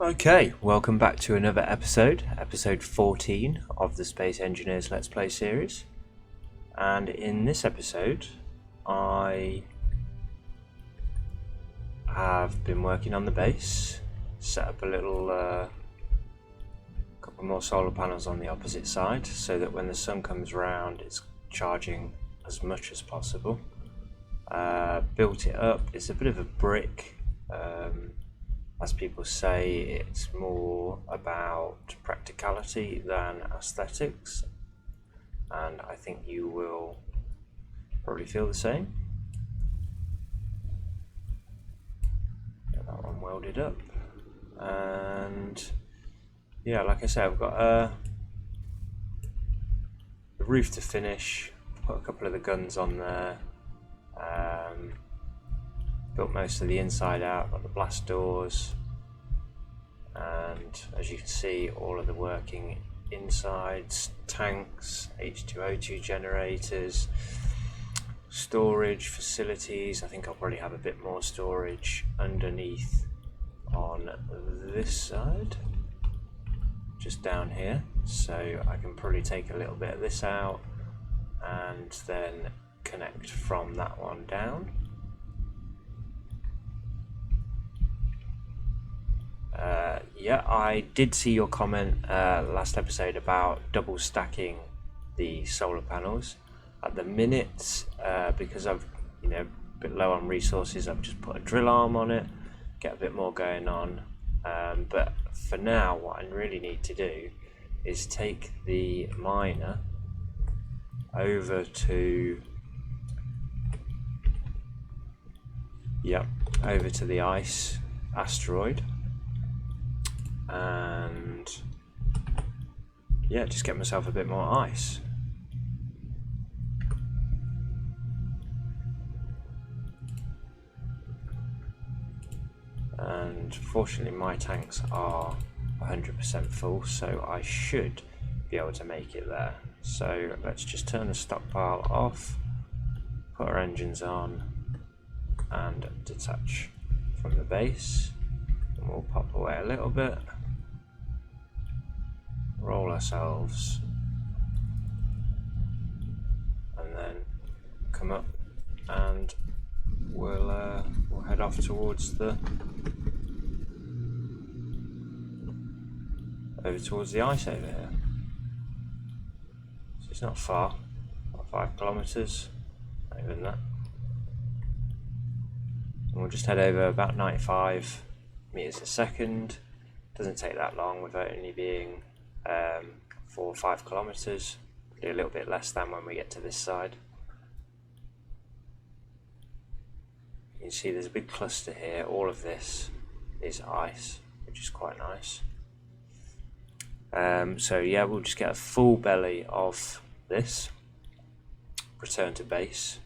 Okay, welcome back to another episode 14 of the Space Engineers Let's Play series. And in this episode, I have been working on the base, set up a little couple more solar panels on the opposite side so that when the sun comes around it's charging as much as possible. Built it up. It's a bit of a brick. As people say, it's more about practicality than aesthetics, and I think you will probably feel the same. Get that one welded up, and yeah, like I said, I've got the roof to finish. Put a couple of the guns on there. Built most of the inside out, got the blast doors, and as you can see, all of the working insides, tanks, H2O2 generators, storage facilities. I think I'll probably have a bit more storage underneath on this side, just down here, so I can probably take a little bit of this out and then connect from that one down. Yeah, I did see your comment last episode about double stacking the solar panels. At the minute, because I've a bit low on resources, I've just put a drill arm on it, get a bit more going on. But for now, what I really need to do is take the miner over to the ice asteroid, and just get myself a bit more ice. And fortunately my tanks are 100% full, so I should be able to make it there. So let's just turn the stockpile off, put our engines on, and detach from the base. And we'll pop away a little bit, roll ourselves, and then come up, and we'll head off towards the ice over here. So it's not far, about 5 kilometers, not even that. And we'll just head over about 95 meters a second. Doesn't take that long without only being 4 or 5 kilometers. Do a little bit less than when we get to this side. You can see there's a big cluster here. All of this is ice, which is quite nice. So yeah, we'll just get a full belly of this, return to base.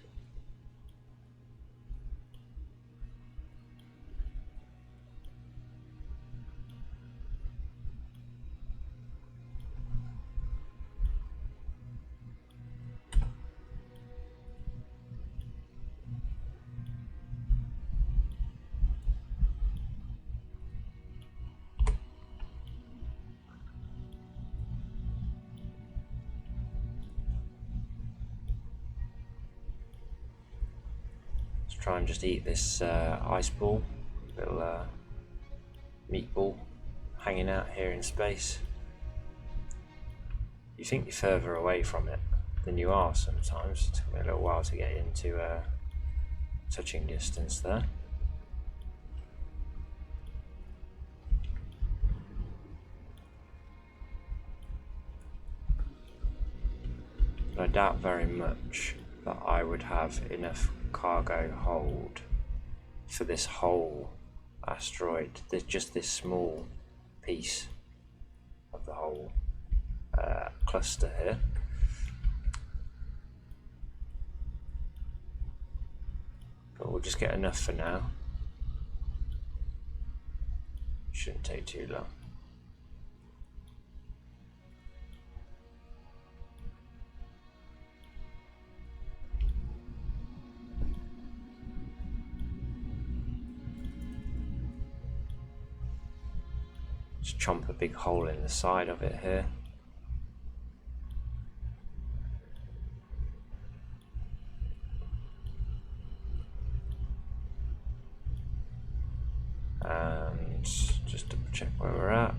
Try and just eat this ice ball, little meatball hanging out here in space. You think you're further away from it than you are sometimes. It took me a little while to get into touching distance there. But I doubt very much that I would have enough cargo hold for this whole asteroid. There's just this small piece of the whole cluster here. But we'll just get enough for now. Shouldn't take too long. Just chomp a big hole in the side of it here. And just double check where we're at.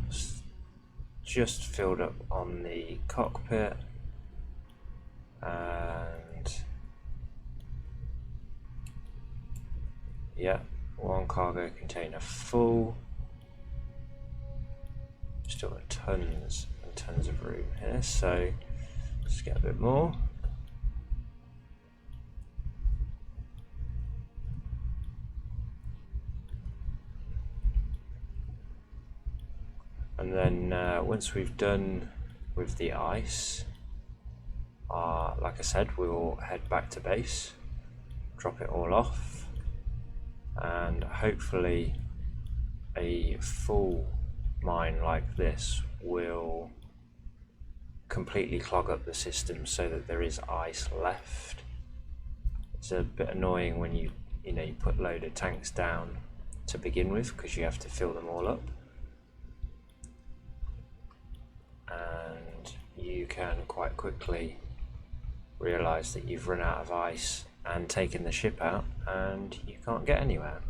Just filled up on the cockpit, and yeah, one cargo container full. Still got tons and tons of room here, so let's get a bit more. And then once we've done with the ice, like I said, we will head back to base, drop it all off, and hopefully a full mine like this will completely clog up the system so that there is ice left. It's a bit annoying when you put a load of tanks down to begin with, because you have to fill them all up, and you can quite quickly realize that you've run out of ice and taken the ship out and you can't get anywhere.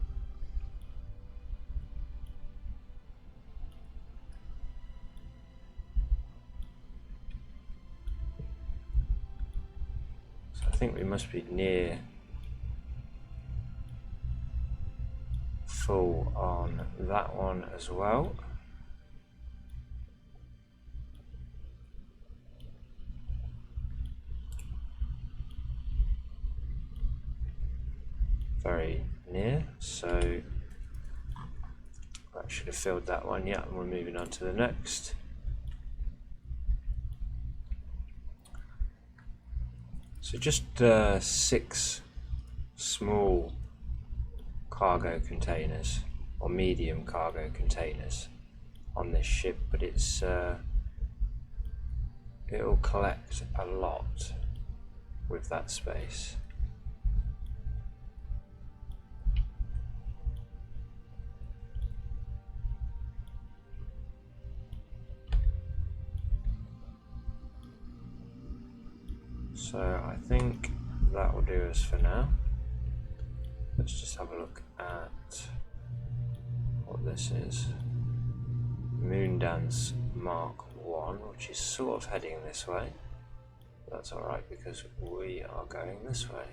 So I think we must be near full on that one as well. Very near, so that should have filled that one. Yeah, and we're moving on to the next. So just 6 small cargo containers, or medium cargo containers on this ship, but it'll collect a lot with that space. So I think that will do us for now. Let's just have a look at what this is. Moon Dance Mark 1, which is sort of heading this way. That's alright because we are going this way.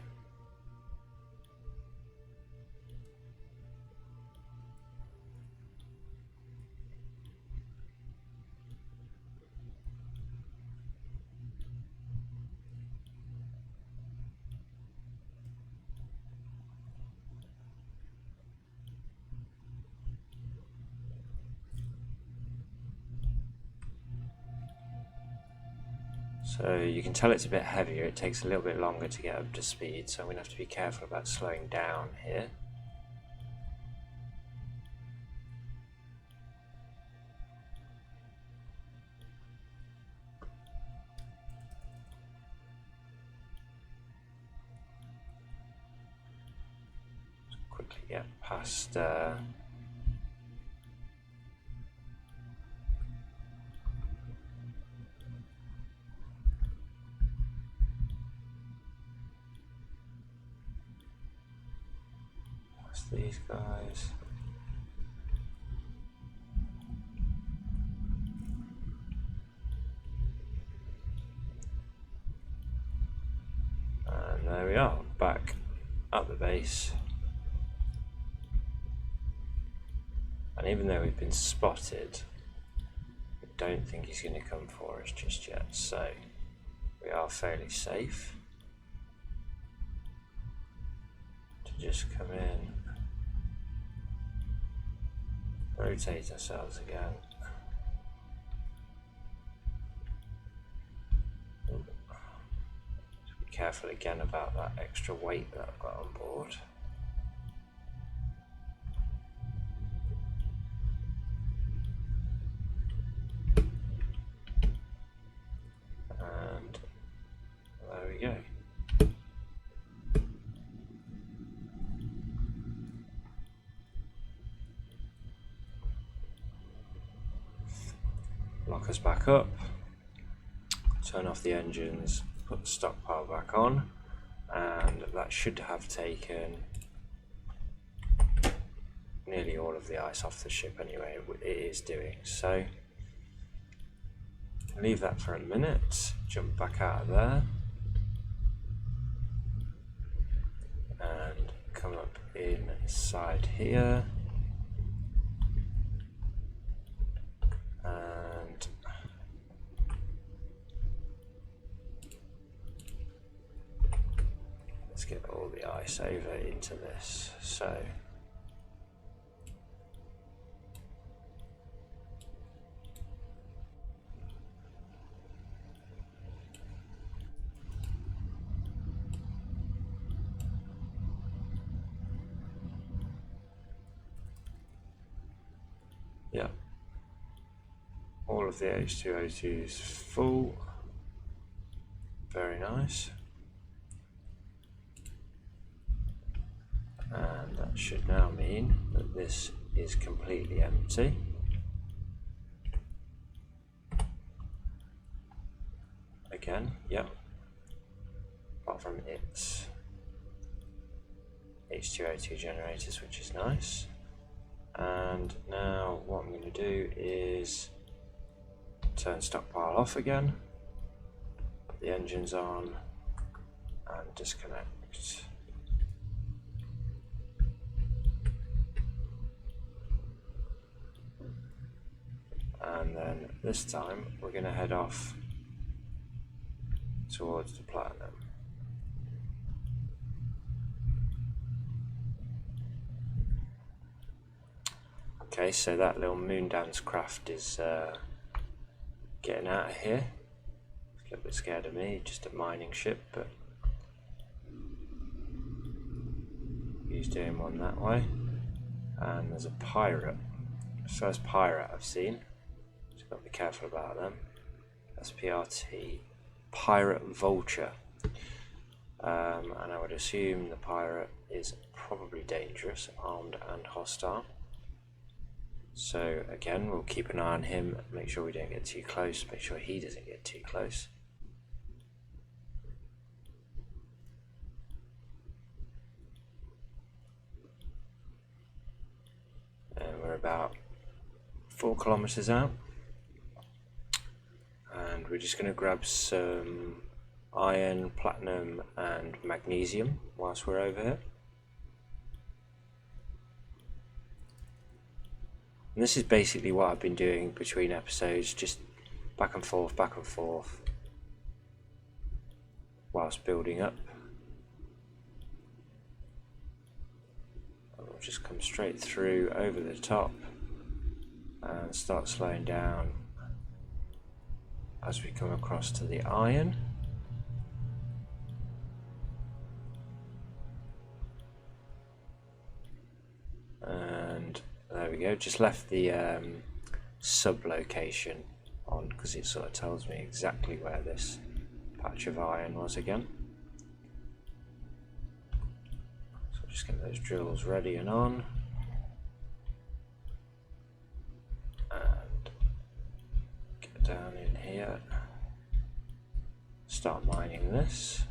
So you can tell it's a bit heavier, it takes a little bit longer to get up to speed, so I'm going to have to be careful about slowing down here. Just quickly get past these guys. And there we are, back at the base. And even though we've been spotted, I don't think he's going to come for us just yet, so we are fairly safe to just come in. Rotate ourselves again. Just be careful again about that extra weight that I've got on board. And there we go. lock us back up, turn off the engines, put the stockpile back on, and that should have taken nearly all of the ice off the ship anyway. It is doing so. Leave that for a minute, jump back out of there, and come up inside here, and let's get all the ice over into this. So yeah, all of the H2O2 is full. Very nice. And that should now mean that this is completely empty. Again, yep. Apart from its H2O2 generators, which is nice. And now what I'm going to do is turn stockpile off again, put the engines on, and disconnect. And then this time we're going to head off towards the platinum. Okay, so that little moon dance craft is getting out of here. It's a little bit scared of me, just a mining ship, but he's doing one that way. And there's a pirate, the first pirate I've seen, so I've got to be careful about them. SPRT, Pirate Vulture. And I would assume the pirate is probably dangerous, armed and hostile. So again, we'll keep an eye on him, make sure we don't get too close, make sure he doesn't get too close. And we're about 4 kilometers out. And we're just going to grab some iron, platinum and magnesium whilst we're over here. And this is basically what I've been doing between episodes, just back and forth, whilst building up. And we'll just come straight through over the top and start slowing down as we come across to the iron. And there we go, just left the sub location on because it sort of tells me exactly where this patch of iron was again. So just get those drills ready and on. And get down in here. Start mining this.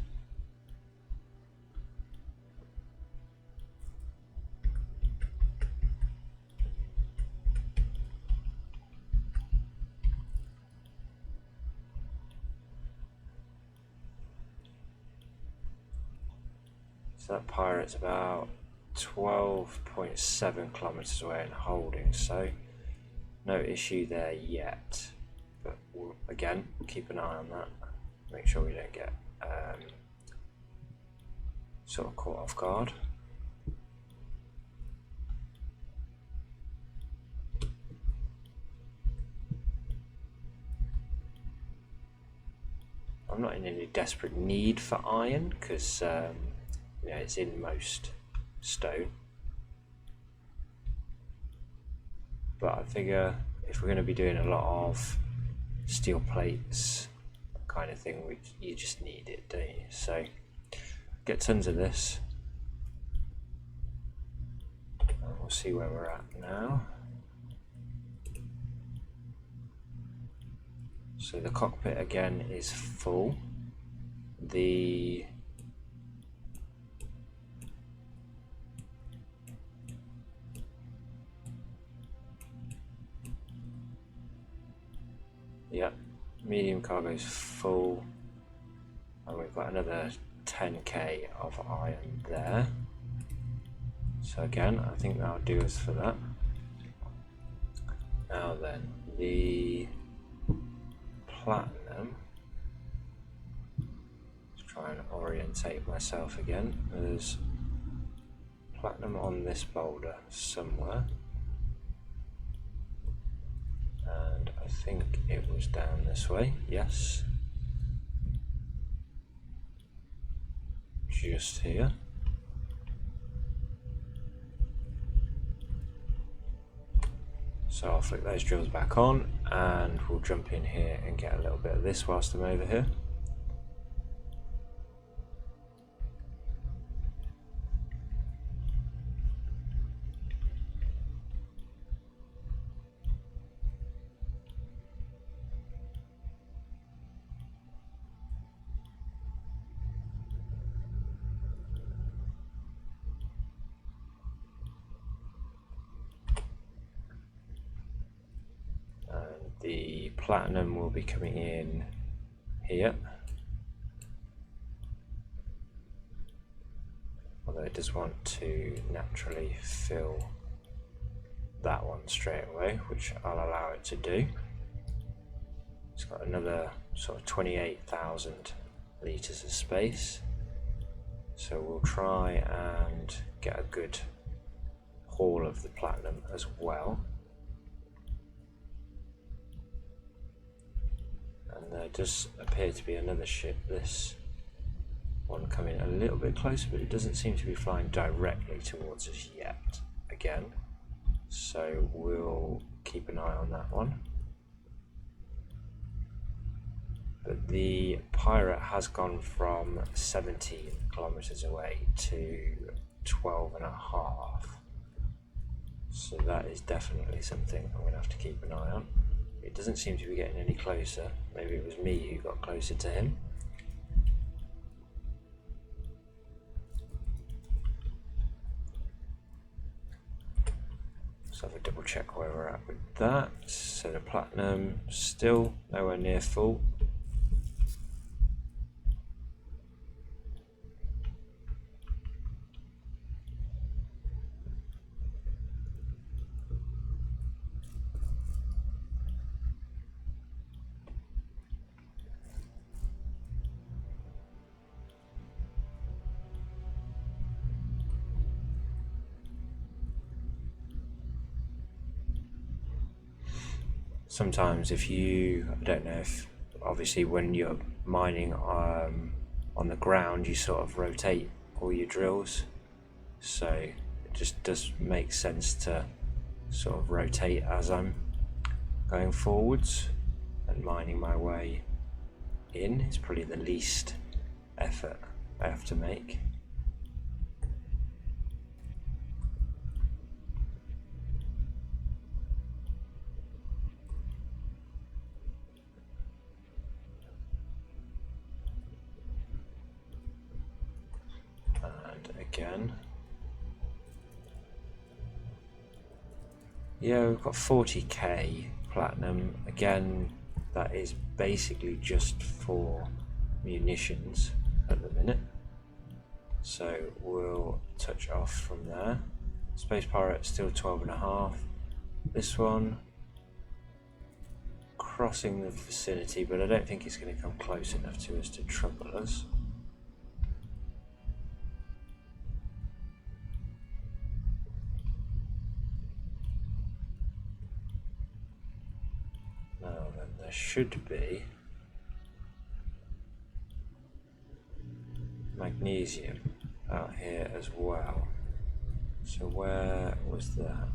So that pirate's about 12.7 kilometers away and holding, so no issue there yet. But we'll, again, keep an eye on that. Make sure we don't get sort of caught off guard. I'm not in any desperate need for iron because yeah, it's in most stone. But I figure if we're going to be doing a lot of steel plates kind of thing, you just need it, don't you? So get tons of this. And we'll see where we're at now. So the cockpit again is full. The medium cargo is full, and we've got another 10k of iron there. So again, I think that'll do us for that. Now then, the platinum. Let's try and orientate myself again. There's platinum on this boulder somewhere. And I think it was down this way, yes. Just here. So I'll flick those drills back on and we'll jump in here and get a little bit of this whilst I'm over here. The platinum will be coming in here, although it does want to naturally fill that one straight away, which I'll allow it to do. It's got another sort of 28,000 litres of space, so we'll try and get a good haul of the platinum as well. And there does appear to be another ship, this one coming a little bit closer, but it doesn't seem to be flying directly towards us yet again, so we'll keep an eye on that one. But the pirate has gone from 17 kilometers away to 12.5, so that is definitely something I'm going to have to keep an eye on. It doesn't seem to be getting any closer. Maybe it was me who got closer to him. Let's have a double check where we're at with that. So the platinum still nowhere near full. Sometimes if you, I don't know if, obviously when you're mining on the ground, you sort of rotate all your drills. So it just does make sense to sort of rotate as I'm going forwards and mining my way in. It's probably the least effort I have to make. Again, yeah, we've got 40k platinum. Again, that is basically just for munitions at the minute, so we'll touch off from there. Space Pirate still 12.5. This one crossing the vicinity, but I don't think it's going to come close enough to us to trouble us. There should be magnesium out here as well. So where was that?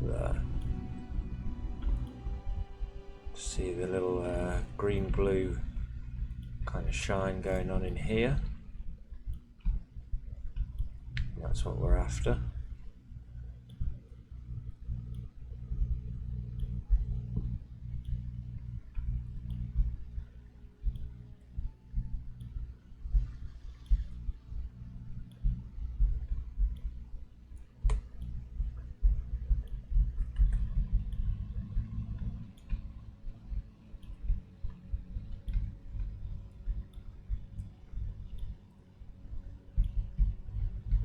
There. See the little green blue kind of shine going on in here. That's what we're after.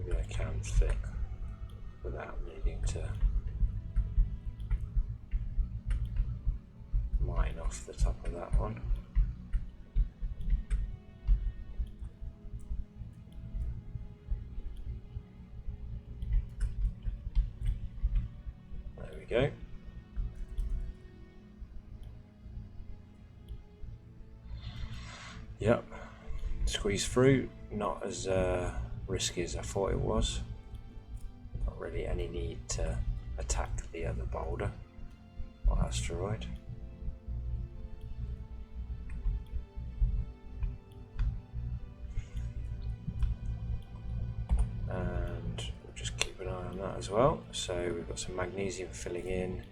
Maybe I can thick without needing to mine off the top of that one. There we go. Yep, squeeze through, not as risky as I thought it was. Not really any need to attack the other boulder or asteroid. And we'll just keep an eye on that as well. So we've got some magnesium filling in,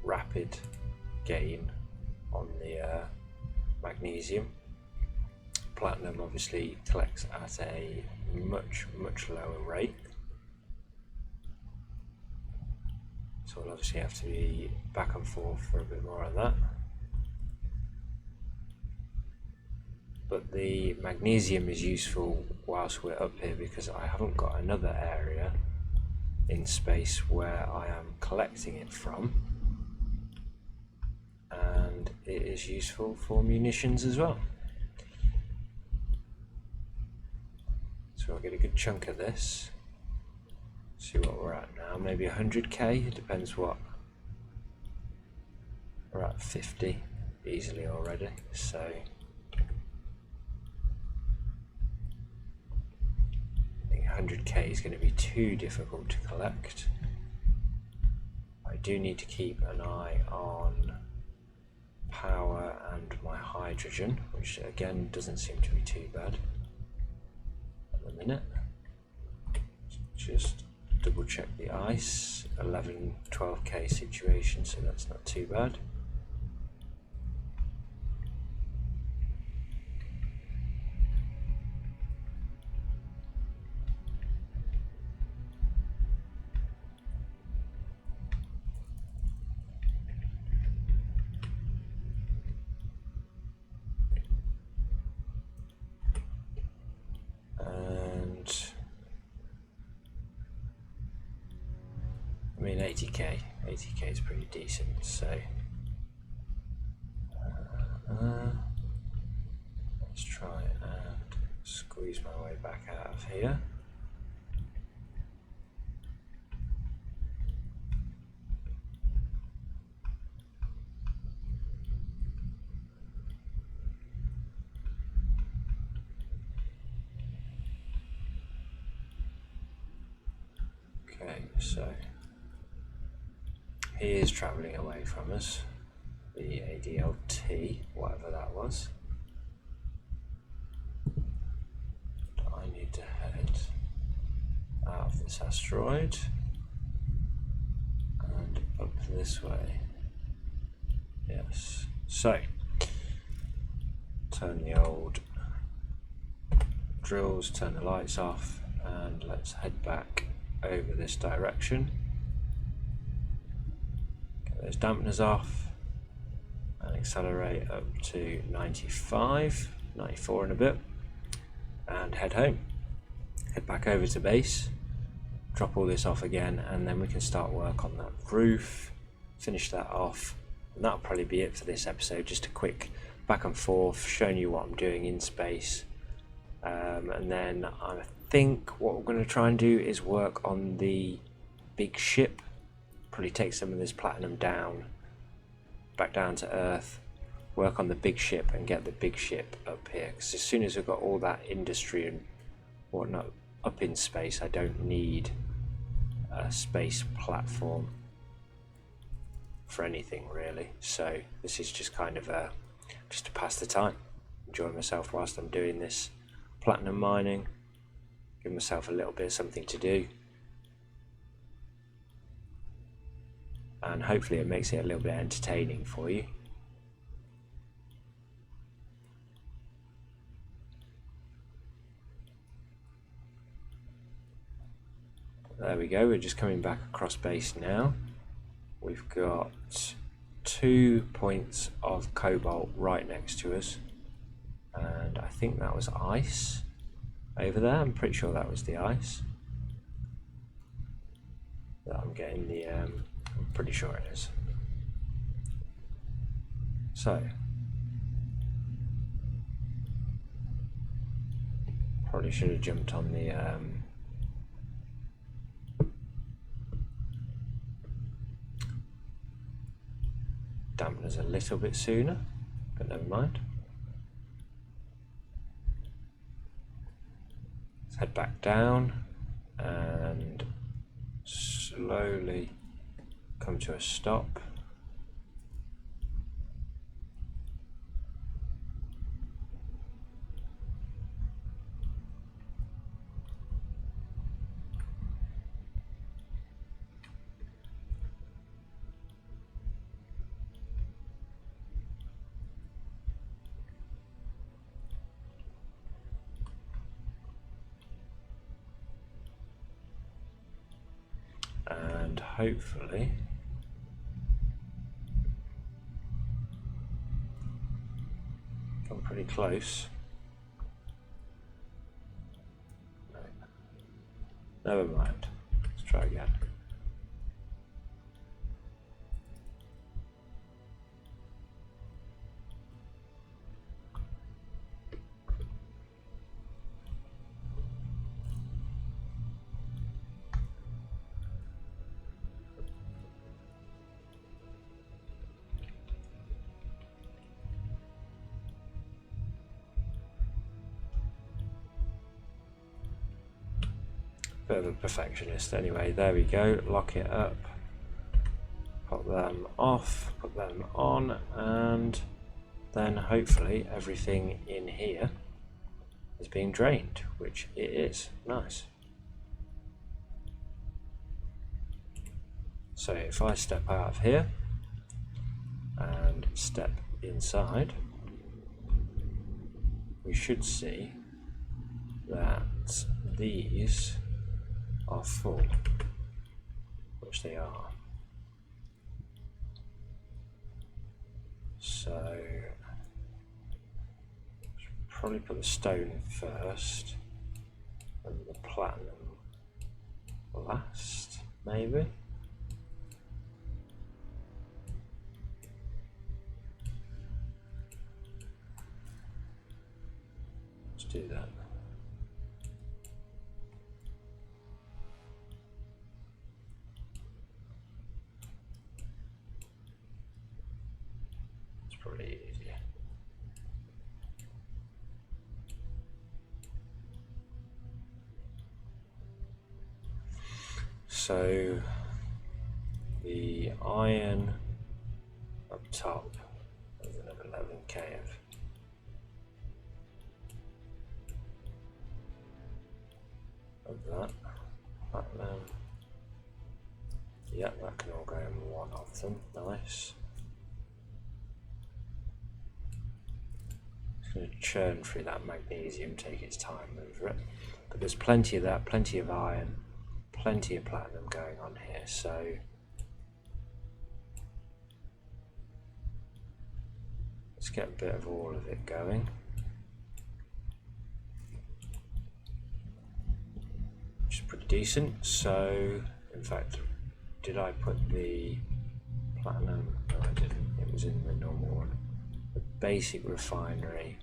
rapid gain on the magnesium. Platinum obviously collects at a much lower rate, so we'll obviously have to be back and forth for a bit more on that. But the magnesium is useful whilst we're up here because I haven't got another area in space where I am collecting it from, and it is useful for munitions as well. So I'll get a good chunk of this. See what we're at now, maybe 100k, it depends what. We're at 50 easily already, so I think 100k is going to be too difficult to collect. I do need to keep an eye on power and my hydrogen, which again doesn't seem to be too bad at the minute. Just double check the ice, 11-12k situation, so that's not too bad. I mean 80k is pretty decent, so let's try and squeeze my way back out of here. Okay, so he is travelling away from us, the ADLT, whatever that was. I need to head out of this asteroid and up this way. Yes, so turn the old drills, turn the lights off, and let's head back over this direction. Those dampeners off and accelerate up to 95, 94 and a bit, and head home. Head back over to base, drop all this off again, and then we can start work on that roof, finish that off, and that'll probably be it for this episode. Just a quick back and forth showing you what I'm doing in space, and then I think what we're going to try and do is work on the big ship. Probably take some of this platinum down, back down to Earth, work on the big ship and get the big ship up here, because as soon as we've got all that industry and whatnot up in space, I don't need a space platform for anything really. So this is just kind of just to pass the time. enjoy myself whilst I'm doing this platinum mining. Give myself a little bit of something to do. And hopefully it makes it a little bit entertaining for you. There we go, we're just coming back across base now. We've got 2 points of cobalt right next to us. And I think that was ice over there. I'm pretty sure that was the ice. That I'm getting the, I'm pretty sure it is. So, probably should have jumped on the dampeners a little bit sooner, but never mind. Let's head back down and slowly come to a stop. And hopefully come pretty close. No. Never mind. Let's try again. Bit of a perfectionist. Anyway, there we go. Lock it up. Pop them off. Put them on, and then hopefully everything in here is being drained, which it is. Nice. So if I step out of here and step inside, we should see that these are full, which they are. So probably put the stone first and the platinum last, maybe. Let's do that. Pretty easy. So the iron up top is another 11k of that. Platinum. Yeah, that can all go in one of them. Nice. Going to churn through that magnesium, take its time over it, but there's plenty of that, plenty of iron, plenty of platinum going on here, so let's get a bit of all of it going, which is pretty decent. So in fact, did I put the platinum? No, I didn't. It was in the normal one. The basic refinery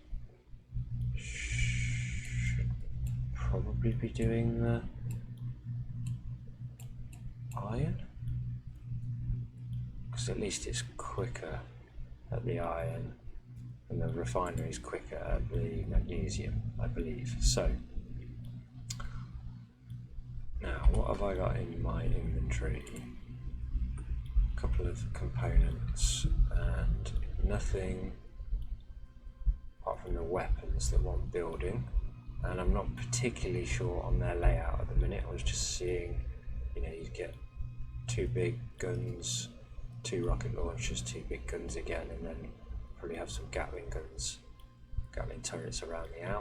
should probably be doing the iron, because at least it's quicker at the iron and the refinery is quicker at the magnesium, I believe. So now what have I got in my inventory? A couple of components and nothing apart from the weapons that want building, and I'm not particularly sure on their layout at the minute. I was just seeing, you get 2 big guns, 2 rocket launchers, 2 big guns again, and then probably have some Gatling guns, Gatling turrets around the out.